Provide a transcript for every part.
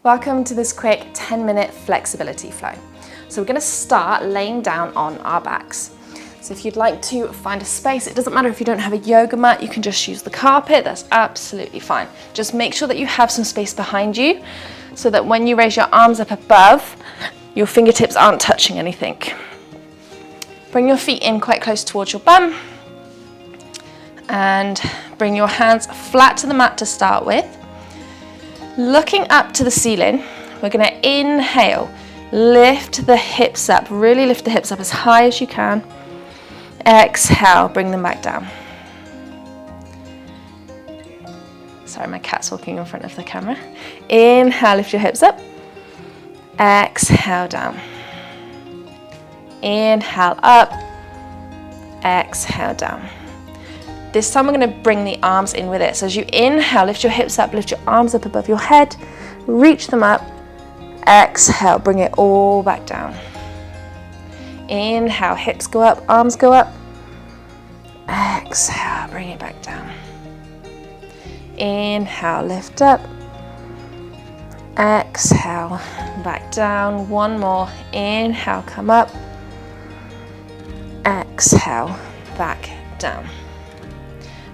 Welcome to this quick 10-minute flexibility flow. So we're going to start laying down on our backs. So if you'd like to find a space, it doesn't matter if you don't have a yoga mat, you can just use the carpet, that's absolutely fine. Just make sure that you have some space behind you so that when you raise your arms up above, your fingertips aren't touching anything. Bring your feet in quite close towards your bum and bring your hands flat to the mat to start with. Looking up to the ceiling, we're going to inhale, lift the hips up, really lift the hips up as high as you can. Exhale, bring them back down. Sorry, my cat's walking in front of the camera. Inhale, lift your hips up. Exhale, down. Inhale, up. Exhale, down. This time we're going to bring the arms in with it. So as you inhale, lift your hips up, lift your arms up above your head, reach them up. Exhale, bring it all back down. Inhale, hips go up, arms go up. Exhale, bring it back down. Inhale, lift up. Exhale, back down. One more. Inhale, come up. Exhale, back down.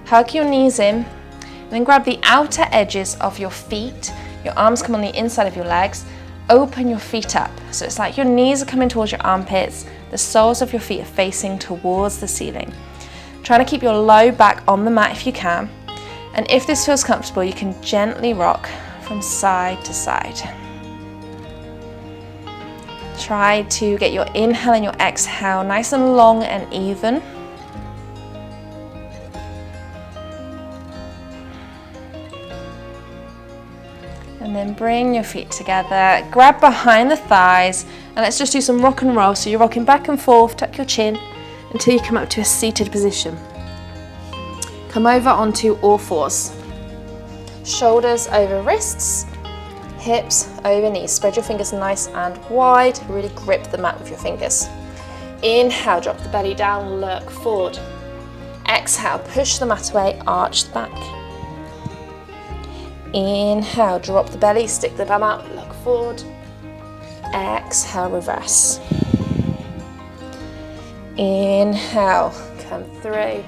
Hug your knees in, and then grab the outer edges of your feet. Your arms come on the inside of your legs. Open your feet up. So it's like your knees are coming towards your armpits. The soles of your feet are facing towards the ceiling. Trying to keep your low back on the mat if you can. And if this feels comfortable, you can gently rock from side to side. Try to get your inhale and your exhale nice and long and even. And then bring your feet together, grab behind the thighs, and let's just do some rock and roll. So you're rocking back and forth, tuck your chin until you come up to a seated position. Come over onto all fours. Shoulders over wrists, hips over knees. Spread your fingers nice and wide, really grip the mat with your fingers. Inhale, drop the belly down, look forward. Exhale, push the mat away, arch the back. Inhale, drop the belly, stick the bum out, look forward. Exhale, reverse. Inhale, come through.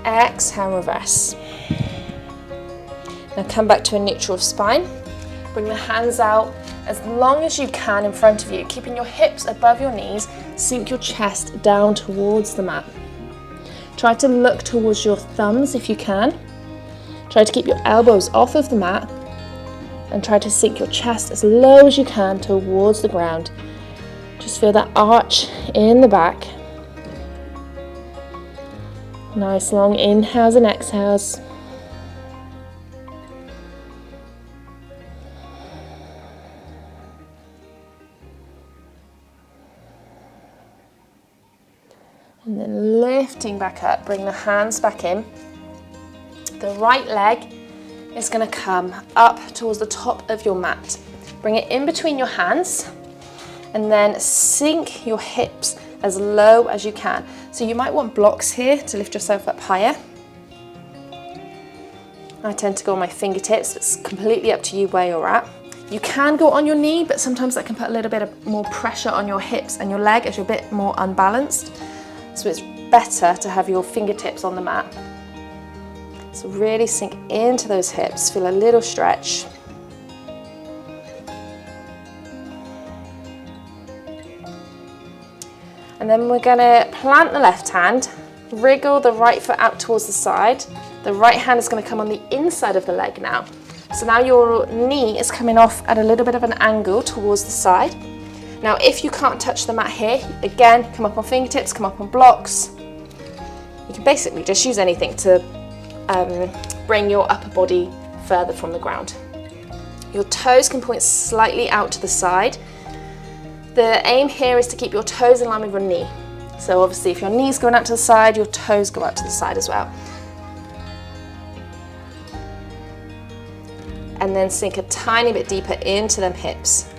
Exhale, reverse. Now come back to a neutral spine. Bring the hands out as long as you can in front of you, keeping your hips above your knees. Sink your chest down towards the mat. Try to look towards your thumbs if you can. Try to keep your elbows off of the mat and try to sink your chest as low as you can towards the ground. Just feel that arch in the back. Nice long inhales and exhales. And then lifting back up, bring the hands back in. The right leg is going to come up towards the top of your mat. Bring it in between your hands and then sink your hips as low as you can. So you might want blocks here to lift yourself up higher. I tend to go on my fingertips. It's completely up to you where you're at. You can go on your knee, but sometimes that can put a little bit of more pressure on your hips and your leg as you're a bit more unbalanced. So it's better to have your fingertips on the mat. So really sink into those hips, feel a little stretch. And then we're going to plant the left hand, wriggle the right foot out towards the side. The right hand is going to come on the inside of the leg now. So now your knee is coming off at a little bit of an angle towards the side. Now if you can't touch the mat here, again, come up on fingertips, come up on blocks. You can basically just use anything to bring your upper body further from the ground. Your toes can point slightly out to the side. The aim here is to keep your toes in line with your knee. So obviously if your knee's going out to the side, your toes go out to the side as well. And then sink a tiny bit deeper into them hips.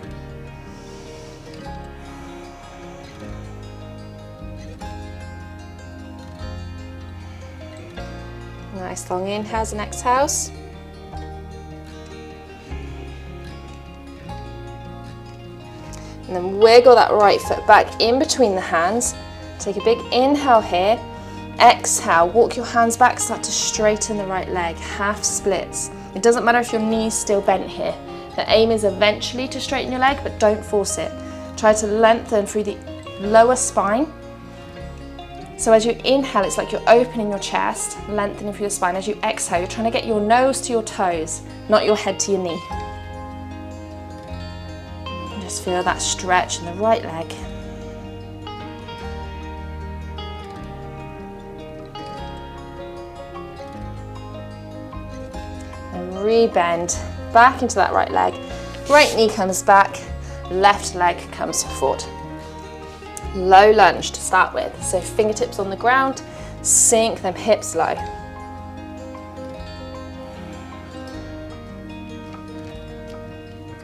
Nice long inhales and exhales. And then wiggle that right foot back in between the hands. Take a big inhale here. Exhale, walk your hands back, start to straighten the right leg, half splits. It doesn't matter if your knee's still bent here. The aim is eventually to straighten your leg, but don't force it. Try to lengthen through the lower spine. So as you inhale, it's like you're opening your chest, lengthening through your spine. As you exhale, you're trying to get your nose to your toes, not your head to your knee. And just feel that stretch in the right leg. And re-bend back into that right leg. Right knee comes back, left leg comes forward. Low lunge to start with, so fingertips on the ground, sink them hips low.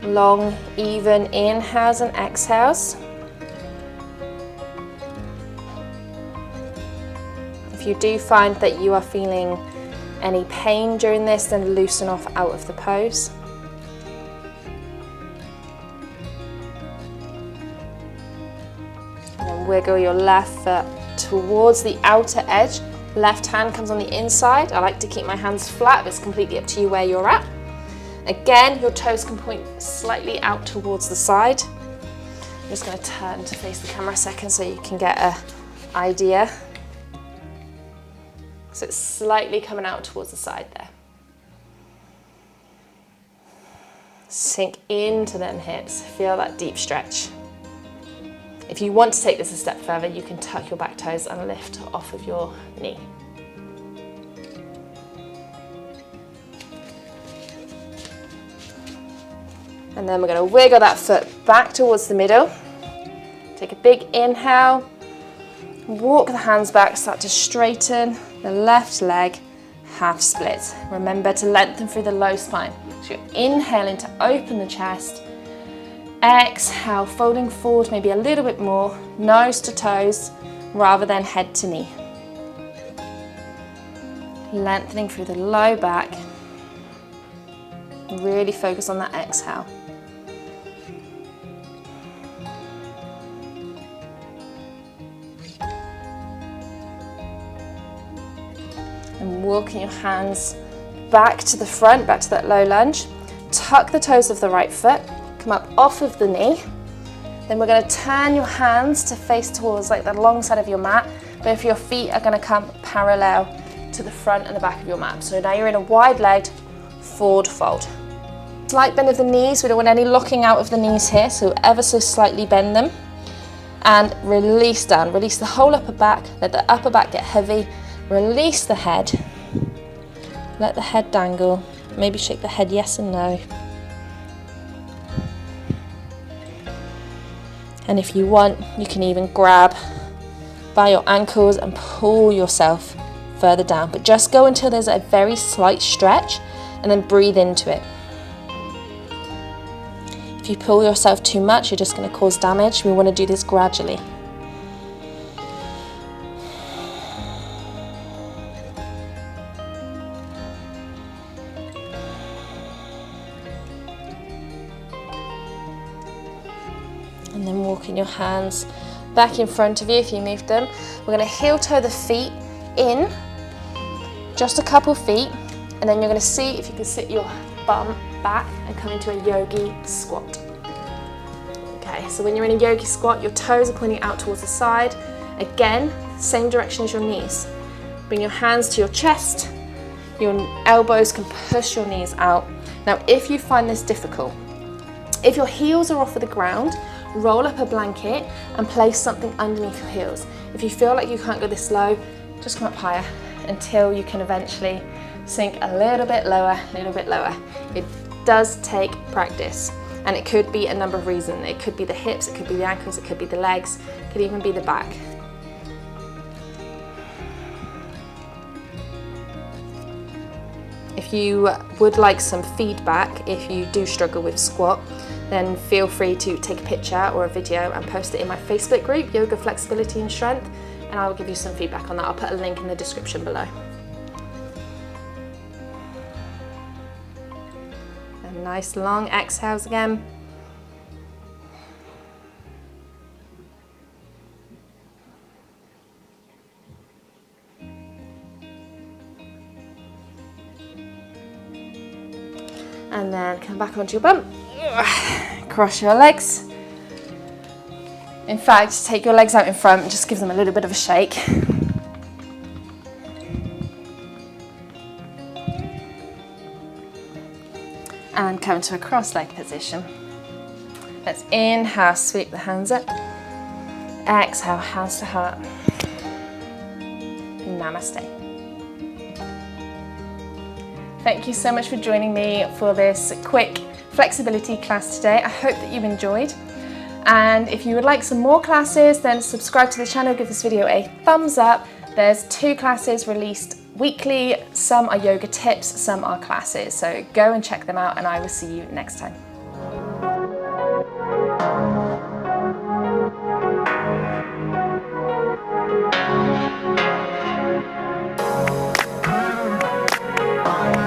Long, even inhales and exhales. If you do find that you are feeling any pain during this, then loosen off out of the pose. Wiggle your left foot towards the outer edge. Left hand comes on the inside. I like to keep my hands flat, but it's completely up to you where you're at. Again, your toes can point slightly out towards the side. I'm just going to turn to face the camera a second so you can get an idea. So it's slightly coming out towards the side there. Sink into them hips. Feel that deep stretch. If you want to take this a step further, you can tuck your back toes and lift off of your knee. And then we're going to wiggle that foot back towards the middle. Take a big inhale. Walk the hands back, start to straighten the left leg, half split. Remember to lengthen through the low spine. So you're inhaling to open the chest. Exhale, folding forward maybe a little bit more, nose to toes rather than head to knee. Lengthening through the low back. Really focus on that exhale. And walking your hands back to the front, back to that low lunge. Tuck the toes of the right foot. Come up off of the knee. Then we're going to turn your hands to face towards like the long side of your mat, but if your feet are going to come parallel to the front and the back of your mat. So now you're in a wide-legged forward fold. Slight bend of the knees. We don't want any locking out of the knees here, so ever so slightly bend them. And release down. Release the whole upper back. Let the upper back get heavy. Release the head. Let the head dangle. Maybe shake the head yes and no. And if you want, you can even grab by your ankles and pull yourself further down. But just go until there's a very slight stretch and then breathe into it. If you pull yourself too much, you're just going to cause damage. We want to do this gradually. And then walking your hands back in front of you if you moved them. We're going to heel toe the feet in, just a couple feet, and then you're going to see if you can sit your bum back and come into a yogi squat. Okay, so when you're in a yogi squat, your toes are pointing out towards the side. Again, same direction as your knees. Bring your hands to your chest. Your elbows can push your knees out. Now, if you find this difficult, if your heels are off of the ground, roll up a blanket and place something underneath your heels. If you feel like you can't go this low, just come up higher until you can eventually sink a little bit lower, a little bit lower. It does take practice, and it could be a number of reasons. It could be the hips, it could be the ankles, it could be the legs, it could even be the back. If you would like some feedback, if you do struggle with squat, then feel free to take a picture or a video and post it in my Facebook group, Yoga Flexibility and Strength, and I will give you some feedback on that. I'll put a link in the description below. And nice long exhales again. And then come back onto your bum. Cross your legs. In fact, take your legs out in front and just give them a little bit of a shake. And come to a cross-leg position. Let's inhale, sweep the hands up. Exhale, hands to heart. Namaste. Thank you so much for joining me for this quick flexibility class today. I hope that you've enjoyed. And if you would like some more classes, then subscribe to the channel, give this video a thumbs up. There's 2 classes released weekly. Some are yoga tips, some are classes. So go and check them out, and I will see you next time. Bye.